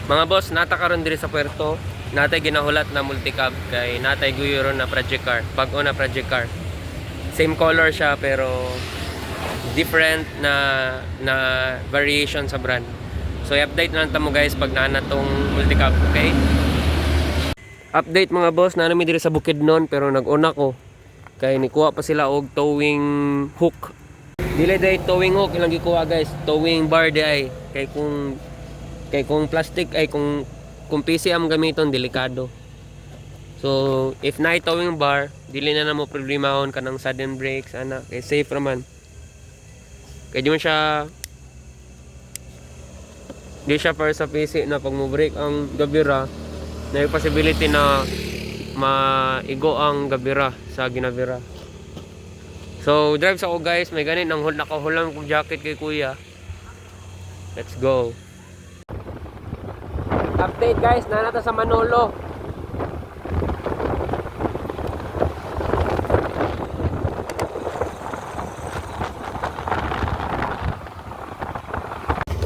Mga boss, nata karon diri sa puerto, natay ginahulat na multicab kay natay guyuron na project car, bag-o na project car. Same color siya pero different na variation sa brand. So i-update na lang tamo guys pag naana tong multicab, okay? Update mga boss, naanami diri sa Bukidnon pero nag-una ko kay nikuha pa sila og towing hook. Dili day towing hook ilang gikuha guys, towing bar di ay kay kung plastic ay kung PC ang gamiton delikado. So if na towing bar, dili na mo problemahon kanang sudden brakes ana kay safe raman. Kay di siya para sa PC na pag mo brake ang gabira, na yung possibility na maigo ang gabira sa ginabira. So drive sa ako guys, may ganin ang nakahulang kong jacket kay kuya. Let's go. Update guys, nanata sa Manolo.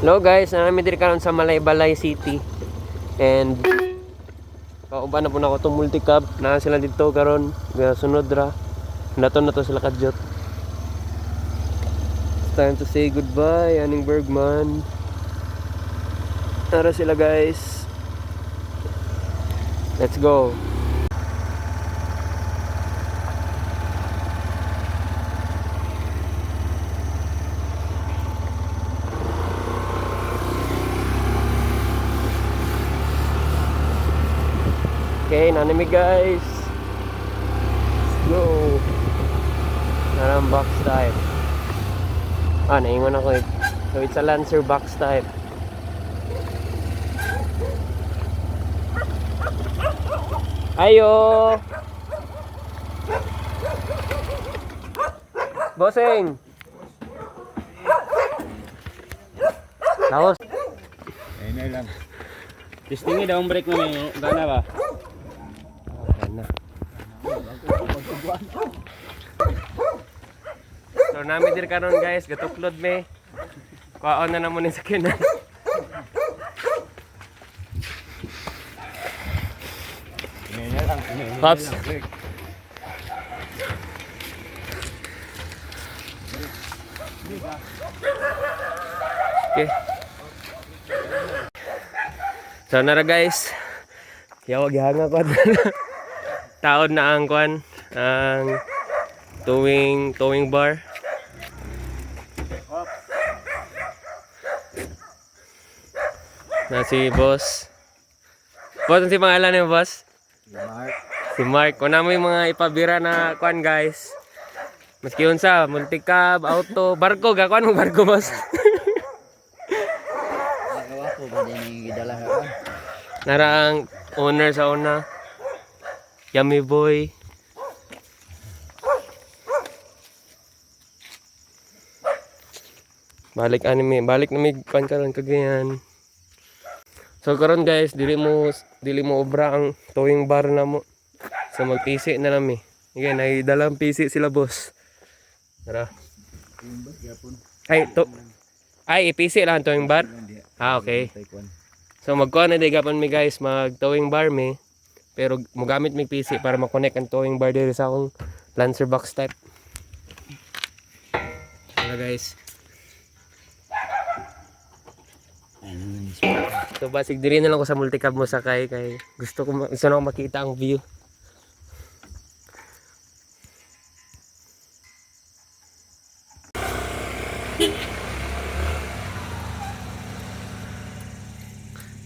Hello guys, nanami diri karon sa Malaybalay City. And kauban na po na ako itong multicab. Na sila dito karon, sunod ra. Naton na to sila kadyot. It's time to say goodbye, Aning Bergman. Tara sila guys. Let's go. Okay, nanami guys. Let's go. Narang box type. Naingon ako eh. So it's a Lancer box type. Ayo. Bossing. Laos. Ayun na lang. Testingin daw ang brake mo may gana ba? Gana. So namin dir karon guys, gatuklod me. Kuhaon na namon ni sakinan. Pops. Okay. So nara guys. Yawag hanga ko. Taod na ang kwan ang towing bar. Na si boss. Boss, si pangalan ni boss? Si Mark. Kung naman yung mga ipabira na kwan guys. Maski yun sa multicab, auto, barko. Gakuan mo barko boss. Nagawa ko ba din yung gidala ka? Nara ang owner sa una. Yummy boy. Balik na may kwan karon kagayan. So karon guys, dili mo obra ang towing bar na mo. So mag-PC na lang eh. Again, ay dalang PC sila boss. Tara. Ay, PC lang towing bar. Okay. So magkuha na gapon mi guys, mag towing bar mi. Pero mogamit mi PC para ma-connect ang towing bar diri sa akong Lancer box type. Tara guys. So basig diri na lang ko sa multicab mo sakay kay gusto na ako makita ang view.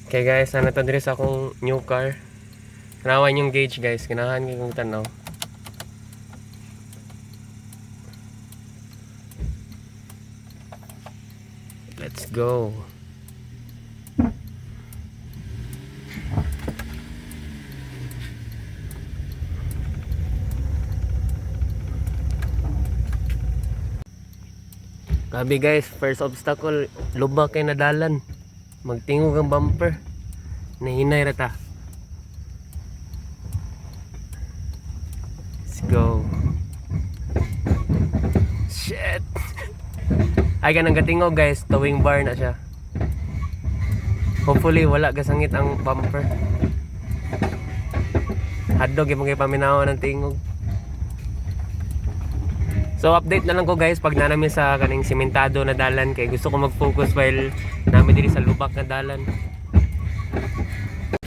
Okay guys, sana to diri sa akong new car. Kanawan yung gauge guys, ganahan kong tanaw. Let's go. Grabe guys, first obstacle, lubak kay nadalan. Magtingog ang bumper. Nahinay rata. Let's go. Shit. Ay ganang gatingog guys, towing bar na siya. Hopefully wala gasangit ang bumper. Hadlok yung mga paminawa ng tingog. So update na lang ko guys pag nanami sa kaning simentado na dalan kay gusto ko mag-focus while nami diri sa lubak na dalan.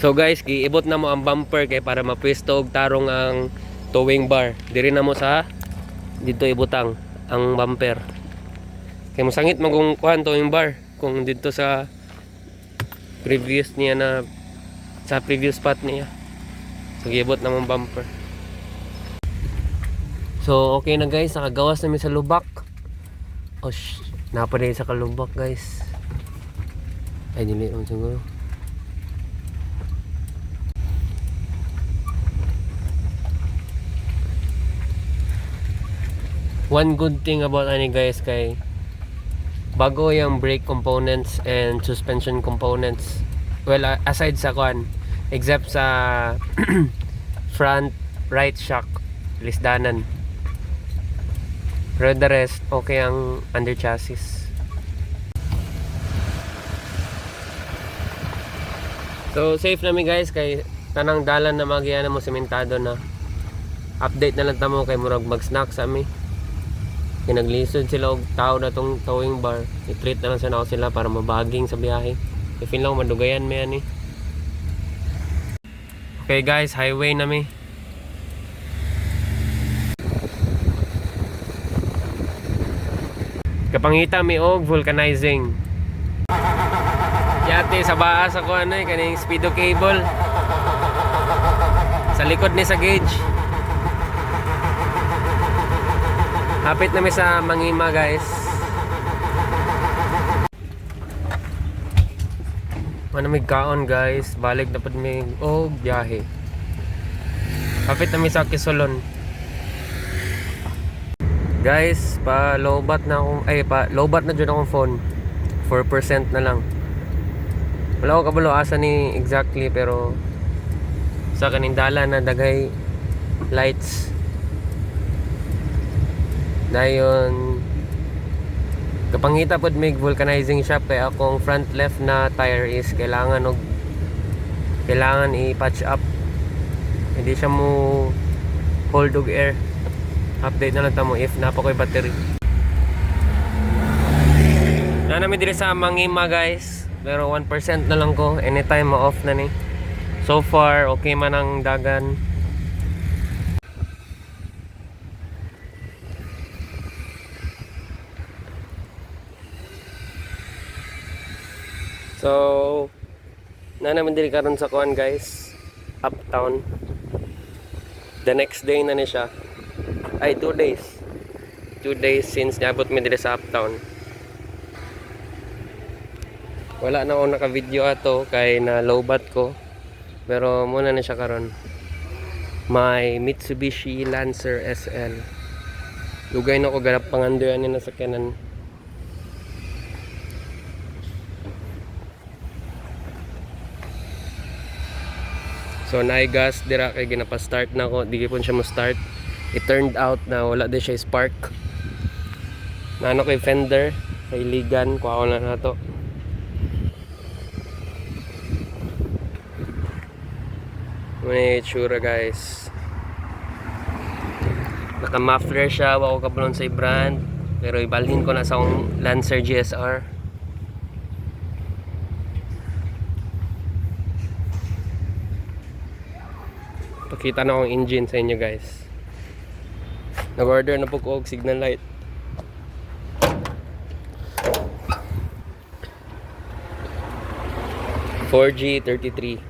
So guys, giibot na mo ang bumper kay para mapwesto og tarong ang towing bar. Diri na mo sa dito ibutang ang bumper. Kay masangit magong kuhan towing bar kung dito sa previous niya na sa previous spot niya. So giibot na mo ang bumper. So okay na guys, nakagawas namin sa lubak. Oh napaday sa kalubak guys. Ay dili mo siguro. One good thing about ani guys kay bago yung brake components and suspension components. Well, aside sa kwan, except sa front right shock, lisdanan. Pero the rest, okay ang under chassis. So safe namin guys kay tanang dalan na magiana mo sementado na. Update na lang tamo kay murag mag-snack sa ami. Kinaglisod sila og tao na tong towing bar. I-treat na lang sana ako sila para mabaging sa biyahe. I-feel lang madugayan may ani. Okay guys, highway na mi. Kapangita mi og vulcanizing. Yate sa baas ako kaning speedo cable. Sa likod ni sa gauge. Hapit na mi sa Mangima guys. Manamig kaon guys, balik dapat mi og biyahe. Hapit na mi sa Kisolon. Guys, pa lowbat na akong lowbat na jud akong phone. 4% na lang. Wala ko kabalo asa ni exactly pero sa kaning dala na daghay lights. Dayon kapangita pod mig vulcanizing shop kay akong front left na tire is kailangan i-patch up. Hindi siya mo hold og air. Update na lang tamo if napakoy battery. Nanami diri sa Mangima guys. Pero 1% na lang ko. Anytime ma-off na ni. So far, okay man ang dagan. So, nanami diri karon sa kuan guys. Uptown. The next day na ni siya. Ay 2 days 2 days since niabot mi diri sa Uptown. Wala na ako naka-video ato kay na lowbat ko pero muna na siya karon. May Mitsubishi Lancer SL. Lugay na ko ganap pangandoyan ni na sa kanan. So naigas dira kay ginapa-start na ko, di gyud siya mo start. It turned out na wala din siya spark. Naano kay fender, kay ligan, kuha ko na nato. Muna itsura guys. Naka-muffler siya, wako kabalon sa brand. Pero ibalhin ko na sa akong Lancer GSR. Pakita na akong engine sa inyo guys. Nag-order na po ko og signal light. G33.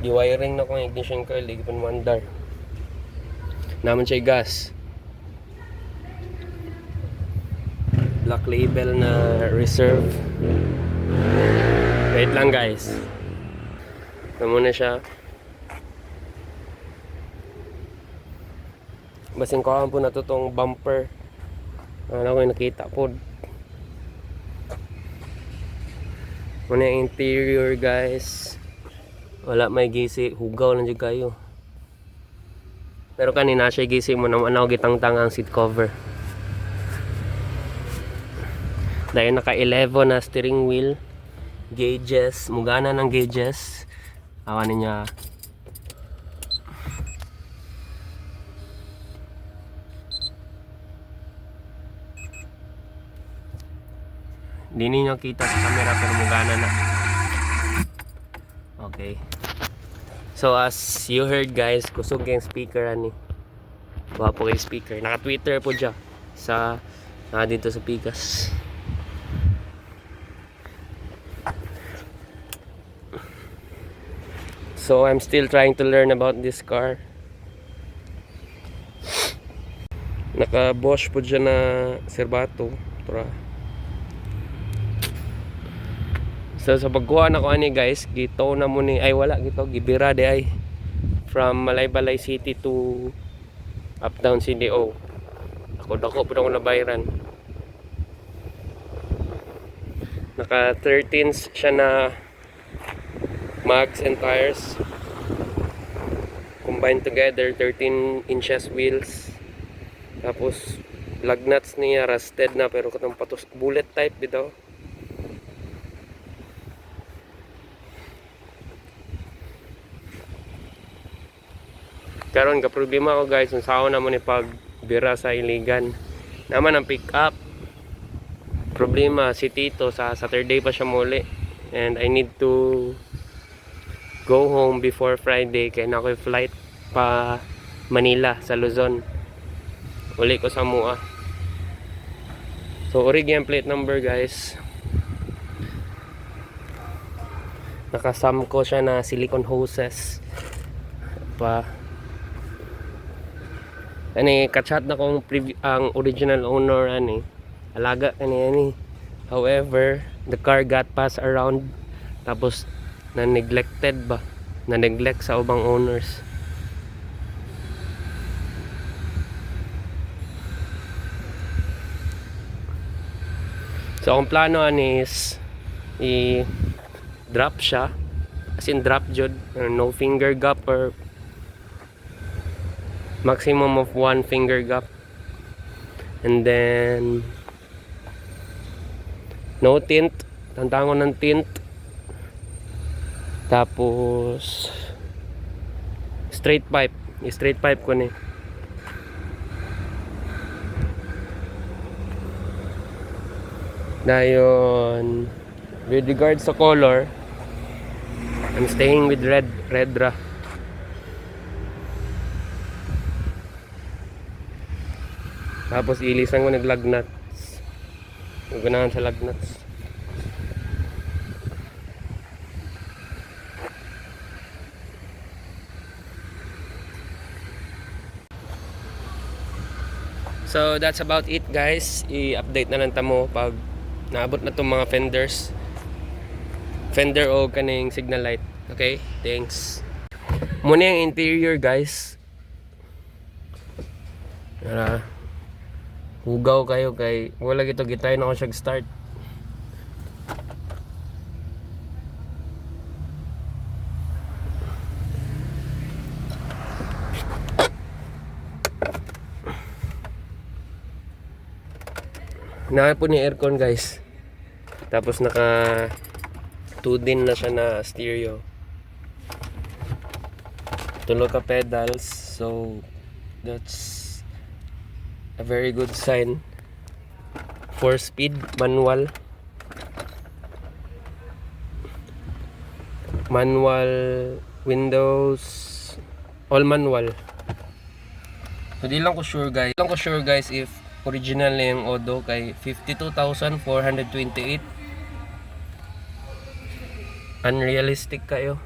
Di-wiring na kong ignition coil, igipon mandar. Naman siya gas. Black label na reserve. Wait lang guys. Ito muna siya. Basing ko po na to tong bumper. Ano ko yung nakita po. Muna yung interior guys. Wala may gisi. Hugaw lang dyan kayo. Pero kanina siya gisi mo naman ako gitang-tang ang seat cover. Dahil naka 11 na steering wheel. gauges, mugana ng gauges. Awan niya. Hindi ninyo kita sa camera pero mugana na. Okay. So as you heard guys, kusog yung speaker ani. Wapo kay speaker. Naka-Twitter po dyan sa dito sa Pikas. So I'm still trying to learn about this car. Naka-Bosch po dyan na serbato. Tura. So sa pagkuha na ko ani guys, gito na mo ni ay wala gito gibira de ay from Malaybalay City to Uptown CDO. Dako po na nabayran. Naka 13s siya na mags and tires. Combined together 13 inches wheels. Tapos lug nuts niya rusted na pero katong patos bullet type bitaw. Karon ka problema ko guys, unsaon na mo ni pag bira sa Iligan. Naman ang pick up. Problema si Tito sa Saturday pa siya muli. And I need to go home before Friday kaya na ako flight pa Manila sa Luzon. Uli ko sa Mua. So original plate number guys. Nakasam ko siya na silicone hoses. Pa ani kachat na kong ang original owner ani alaga ani. However the car got passed around tapos na neglected ba na neglect sa ubang owners. So ang plano ani is i-drop siya as in drop jud, no finger gap or maximum of 1 finger gap, and then no tint, tantangon ng tint, tapos straight pipe ko ni. Dayon with regards sa color, I'm staying with Redra. Tapos ilisan ko nag-lug nuts. Gugunahan sa lug nuts. So that's about it guys. I-update na lang tamo pag naabot na tong mga fender o kaning signal light. Okay, thanks. Muna yung interior guys. Hugaw kayo kay wala gito gitay na ako siya start. Naka po ni aircon guys. Tapos naka 2 din na siya na stereo. Tulo ka pedals, so that's a very good sign. 4-speed manual windows, all manual. So di lang ko sure guys if original na yung Odo kay 52,428. Unrealistic kayo.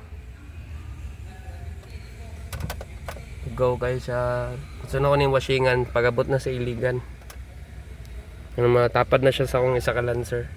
Go kayo sa gusto na ko ni washingan pag abot na sa Iligan. Ano matapad na siya sa akong isa ka Lancer.